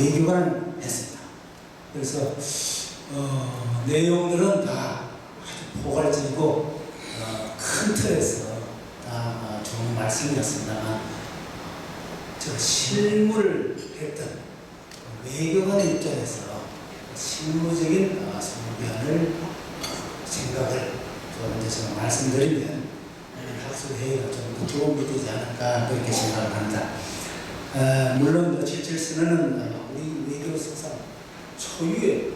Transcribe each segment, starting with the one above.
외교관을 했습니다. 그래서 내용들은 다 아주 포괄적이고 큰 틀에서 다 좋은 말씀이었습니다만 저 실무를 했던 외교관 입장에서 실무적인 성변을 생각을 좀 이제 제가 말씀드리면 학술회의가 좀 더 도움이 되지 않을까 그렇게 생각을 합니다. 물론 77선언은 우리 외교 사상 초유의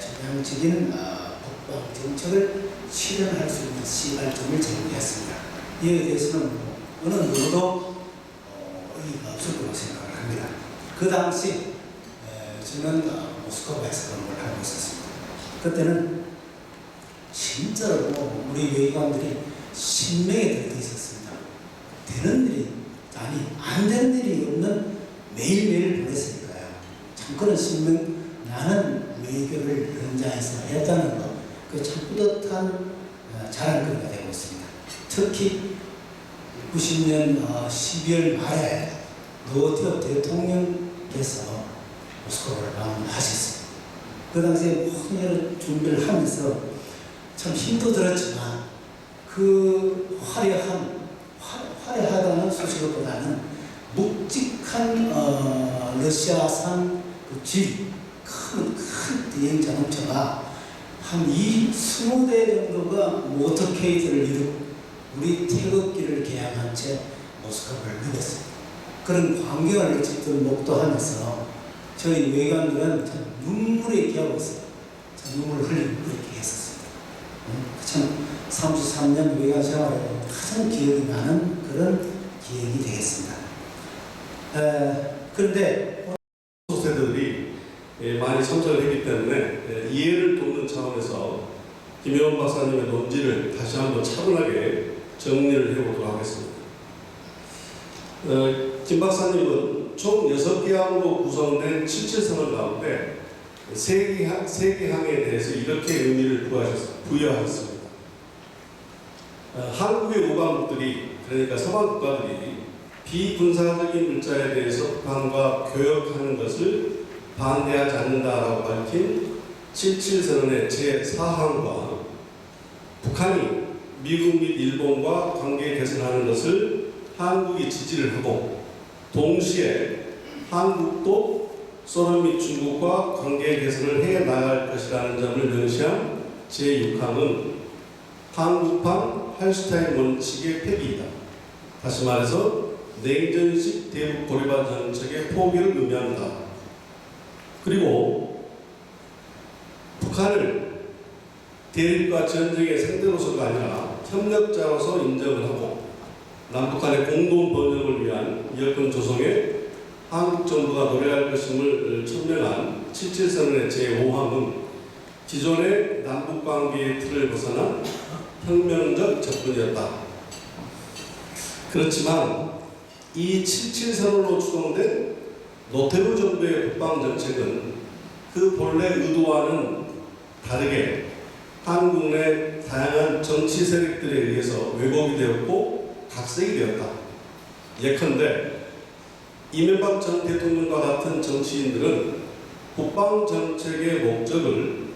전향적인 국방 정책을 실현할 수 있는 시발점을 제공했습니다. 이에 대해서는 어느 누구도 의의가 없을 거라고 생각을 합니다. 그 당시 저는 모스크바에서 그런 걸 하고 있었습니다. 그때는 진짜로 우리 외교관들이 신명에 들어 있었습니다. 되는 일이 아니 안 되는 일이 없는 매일매일 보냈으니까요. 참 그런 신명 나는 외교를 현장에서 했다는 것, 그 참 뿌듯한 자랑거리가 되고 있습니다. 특히 90년 12월 말에 노태우 대통령께서 모스크바를 방문하셨습니다. 그 당시에 모든 여러 준비를 하면서 참 힘도 들었지만 그 화려하다는 소식보다는 묵직한 러시아산 그 큰 대형 자동차가 한 20대 정도가 모터케이드를 이루고 우리 태극기를 개양한 채 모스크바를 누볐습니다. 그런 광경을 직접 목도하면서 저희 외관들은 참 눈물이 기하고 있어요. 참 눈물을 흘리고 그렇게 했었습니다. 참 33년 외관 생활에 가장 기억이 나는 그런 기억이 되겠습니다. 그런데 세대들이 많이 참석을 했기 때문에 이해를 돕는 차원에서 김혜원 박사님의 논지를 다시 한번 차분하게 정리를 해보도록 하겠습니다. 김 박사님은 총 6개 항으로 구성된 77선언 가운데 3개 항에 대해서 이렇게 의미를 부여하셨습니다. 한국의 우방국들이, 그러니까 서방 국가들이 비군사적인 물자에 대해서 북한과 교역하는 것을 반대하지 않는다라고 밝힌 77선언의 제4항과 북한이 미국 및 일본과 관계 개선하는 것을 한국이 지지를 하고 동시에 한국도 소련 및 중국과 관계 개선을 해 나갈 것이라는 점을 명시한 제6항은 한국판 할슈타인 원칙의 폐기이다. 다시 말해서 냉전식 대북 고리발 정책의 포기를 의미한다. 그리고 북한을 대립과 전쟁의 상대로서가 아니라 협력자로서 인정을 하고 남북한의 공동 번영을 위한 여건 조성에 한국 정부가 노력할 것임을 천명한 77선언의 제5항은 기존의 남북관계의 틀을 벗어난 혁명적 접근이었다. 그렇지만 이 77선언으로 추동된 노태우 정부의 국방정책은 그 본래 의도와는 다르게 한국 내 다양한 정치 세력들에 의해서 왜곡이 되었고 각색이 되었다. 예컨대 이명박 전 대통령과 같은 정치인들은 국방정책의 목적을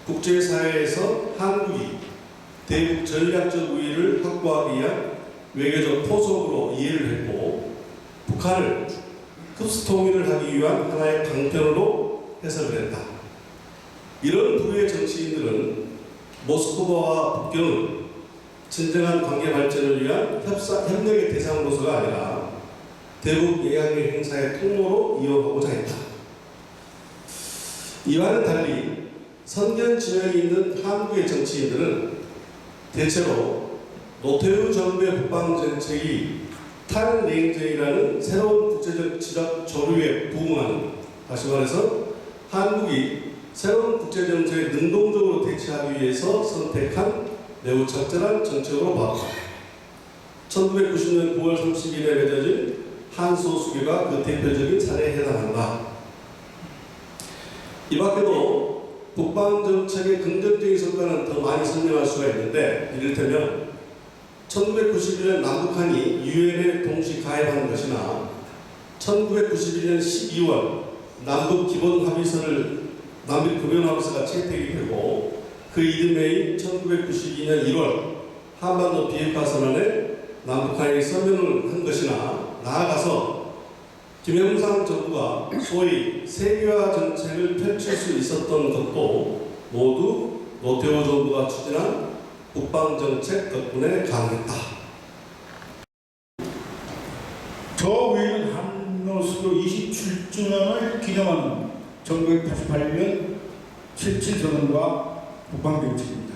국제사회에서 한국이 대북 전략적 우위를 확보하기 위한 외교적 포석으로 이해를 했고 북한을 급수통일을 하기 위한 하나의 강편으로 해석을 했다. 이런 부류의 정치인들은 모스크바와 북경을 진정한 관계 발전을 위한 협력의 대상으로서가 아니라 대북 예향의 행사의 통로로 이용하고자 했다. 이와는 달리 선견 진영이 있는 한국의 정치인들은 대체로 노태우 정부의 국방정책이 탈냉전이라는 새로운 국제적 지적 조류에 부응하는, 다시 말해서 한국이 새로운 국제정책에 능동적으로 대처하기 위해서 선택한 매우 적절한 정책으로 봤다. 1990년 9월 30일에 맺어진 한소수교가 그 대표적인 사례에 해당한다. 이 밖에도 국방정책의 긍정적인 성과는 더 많이 설명할 수가 있는데, 이를테면 1991년 남북한이 유엔에 동시 가입한 것이나 1991년 12월 남북 기본 합의서를 남북 금연 합의서가 채택이 되고 그 이듬해인 1992년 1월 한반도 비핵화 선언에 남북한이 서명을 한 것이나 나아가서 김영삼 정부가 소위 세계화 정책을 펼칠 수 있었던 것도 모두 노태우 정부가 추진한 국방정책 덕분에 가능했다. 저 외에는 한노수도 27주년을 기념하는 1988년 77선언과 국방정책입니다.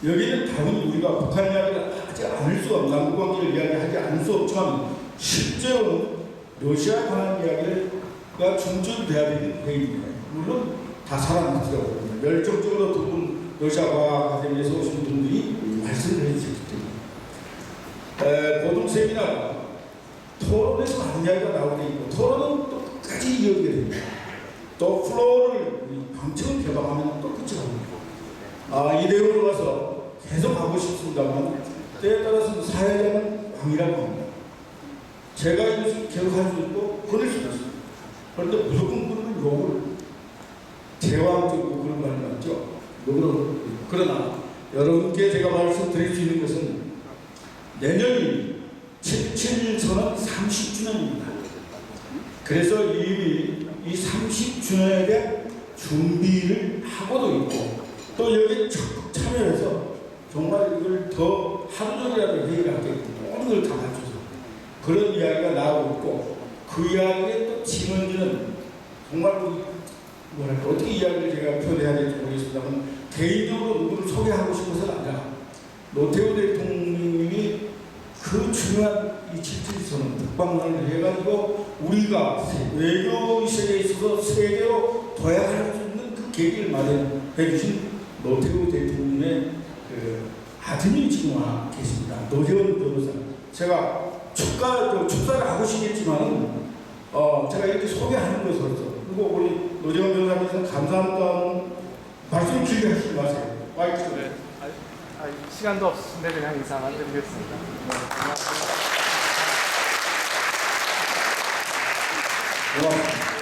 여기는 당연히 우리가 북한 이야기를 하지 않을 수 없는 남북관계를 이야기하지 않을 수 없지만 실제로는 러시아에 관한 이야기가 중점돼야 되는 회의입니다. 물론 다 살아남더라고요. 열정적으로 두 분 러시아 과학 아카데미에서 오신 분들이 말씀을 해주셨기 때문에 고등 세미나가 토론에서 많은 이야기가 나오게 있고 토론은 또 끝까지 이어지게 됩니다. 또 플로어를 방청을 개방하면 또 끝이 갑니다. 이 내용으로 가서 계속 하고 싶습니다만 때에 따라서는 사회자는 왕이라고 합니다. 제가 이것을 계속할 수 있고 끊을 수 있습니다. 그런데 무조건 끊는 욕을 제왕적이고 그런 말이 맞죠. 그러나 여러분께 제가 말씀드릴 수 있는 것은 내년이 77선언 30주년입니다. 그래서 이미 이 30주년에 대한 준비를 하고도 있고 또 여기에 적극 참여해서 정말 이걸 더 하루 종일이라도 회의를 하겠고 모든 걸 다 맞춰서 그런 이야기가 나오고 있고 그 이야기에 또 진원지는 정말 뭐랄까 어떻게 이야기를 제가 표현해야 될지 모르겠습니다만 개인적으로 누구를 소개하고 싶어서는 아니라 노태우 대통령이 그 중요한 이 77선언 국방론을 해가지고 우리가 외교 세계에 있어서 세계로 도약할 수 있는 그 계기를 마련해 주신 노태우 대통령의 그 아드님이 지금 와 계십니다. 노재원 변호사. 제가 축사를 하고 싶겠지만 제가 이렇게 소개하는 것으로서 그리고 우리 노재원 변호사님께서 감사합니다. 말씀 길게 하시지 마세요. 마이크. 네. 시간도 없으신데 그냥 인사만 드리겠습니다. 고맙습니다.